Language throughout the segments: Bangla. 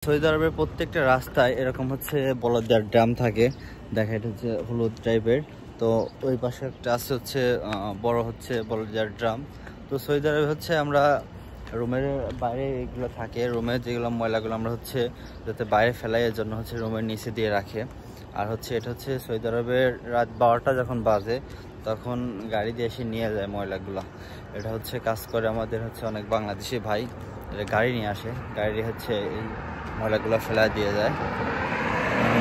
সৌদি আরবের প্রত্যেকটা রাস্তায় এরকম হচ্ছে বলদের ড্রাম থাকে। দেখা এটা হচ্ছে হলুদ টাইপের। তো ওই পাশে একটা আছে হচ্ছে বড় হচ্ছে বলদের ড্রাম। তো সৌদি আরবে হচ্ছে আমরা রুমের বাইরে এগুলো থাকে, রুমের যেগুলো ময়লাগুলো আমরা হচ্ছে যাতে বাইরে ফেলাই এর জন্য হচ্ছে রুমের নিচে দিয়ে রাখে। আর হচ্ছে এটা হচ্ছে সৌদি আরবের রাত 12টা যখন বাজে তখন গাড়ি দিয়ে এসে নিয়ে যায় ময়লাগুলো। এটা হচ্ছে কাজ করে আমাদের হচ্ছে অনেক বাংলাদেশি ভাই, এটা গাড়ি নিয়ে আসে, গাড়ি হচ্ছে এই ময়লাগুলো ফেলায় দিয়ে যায়,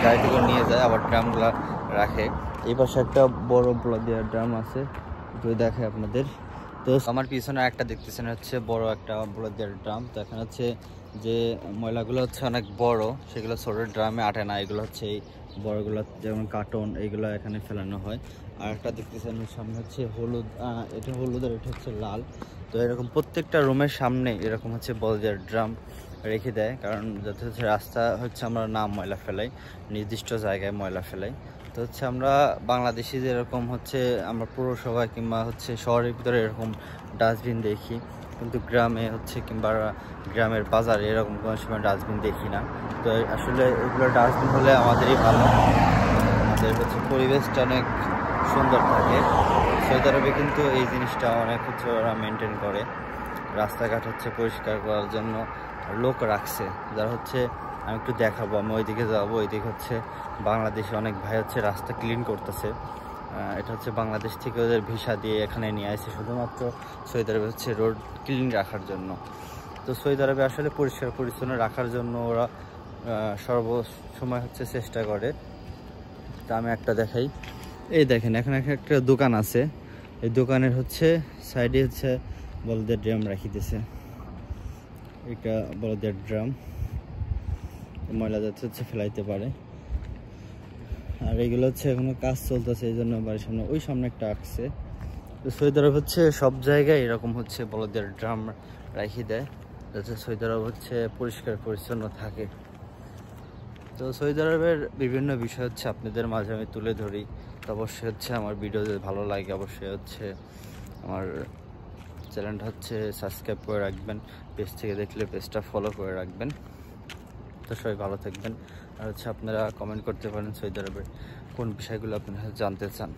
গাড়ি থেকে নিয়ে যায়, আবার ড্রামগুলো রাখে। এই পাশে একটা বড় বলদের ড্রাম আছে, যদি দেখে আপনাদের। তো আমার পিছনে একটা দেখতেছেন হচ্ছে বড় একটা বলদের ড্রাম। তো এখানে হচ্ছে যে ময়লাগুলো হচ্ছে অনেক বড়, সেগুলো ছোট ড্রামে আটে না, এগুলো হচ্ছে এই বড়গুলো যেমন কার্টন এইগুলো এখানে ফেলানো হয়। আর একটা দেখতেছেন সামনে হচ্ছে হলুদ, এটা হলুদ আর এটা হচ্ছে লাল। তো এরকম প্রত্যেকটা রুমের সামনে এরকম হচ্ছে বলদের ড্রাম রেখে দেয়, কারণ যাতে হচ্ছে রাস্তা হচ্ছে আমরা না ময়লা ফেলাই, নির্দিষ্ট জায়গায় ময়লা ফেলাই। তো হচ্ছে আমরা বাংলাদেশি যেরকম হচ্ছে আমরা পৌরসভায় কিংবা হচ্ছে শহরের ভিতরে এরকম ডাস্টবিন দেখি, কিন্তু গ্রামে হচ্ছে কিংবা গ্রামের বাজারে এরকম কোনো সময় ডাস্টবিন দেখি না। তো আসলে এগুলো ডাস্টবিন হলে আমাদেরই ভালো, আমাদের হচ্ছে পরিবেশটা অনেক সুন্দর থাকে। সৌদি আরবে কিন্তু এই জিনিসটা অনেক হচ্ছে ওরা মেনটেন করে, রাস্তাঘাট হচ্ছে পরিষ্কার করার জন্য লোক রাখছে, যারা হচ্ছে আমি একটু দেখাবো, আমি ওইদিকে যাবো। ওইদিকে হচ্ছে বাংলাদেশে অনেক ভাই হচ্ছে রাস্তা ক্লিন করতেছে। এটা হচ্ছে বাংলাদেশ থেকে ওদের ভিসা দিয়ে এখানে নিয়ে আসছে শুধুমাত্র সৌদি আরবে হচ্ছে রোড ক্লিন রাখার জন্য। তো সৌদি আরবে আসলে পরিষ্কার পরিচ্ছন্ন রাখার জন্য ওরা সর্বসময় হচ্ছে চেষ্টা করে। তা আমি একটা দেখাই, এই দেখেন এখানে একটা দোকান আছে, এই দোকানের হচ্ছে সাইডে হচ্ছে বলদের ড্রাম রাখিতেছে, এটা বলদের ড্রাম, ময়লা যাতে হচ্ছে ফেলাইতে পারে। আর এইগুলো হচ্ছে এখনো কাজ চলতেছে, এই জন্য বাড়ির সামনে ওই সামনে একটা আঁকছে। তো সৌদি আরব হচ্ছে সব জায়গায় এরকম হচ্ছে বলদের ড্রাম রাখি দেয়, যাতে সৌদি আরব হচ্ছে পরিষ্কার পরিচ্ছন্ন থাকে। তো সৌদি আরবের বিভিন্ন বিষয় হচ্ছে আপনাদের মাঝে আমি তুলে ধরি। তো অবশ্যই হচ্ছে আমার ভিডিও যদি ভালো লাগে অবশ্যই হচ্ছে আমার চ্যানেলটা হচ্ছে সাবস্ক্রাইব করে রাখবেন, পেজ থেকে দেখলে পেজটা ফলো করে রাখবেন। তো সবাই ভালো থাকবেন। আর হচ্ছে আপনারা কমেন্ট করতে পারেন সৌদি আরবের কোন বিষয়গুলো আপনারা জানতে চান।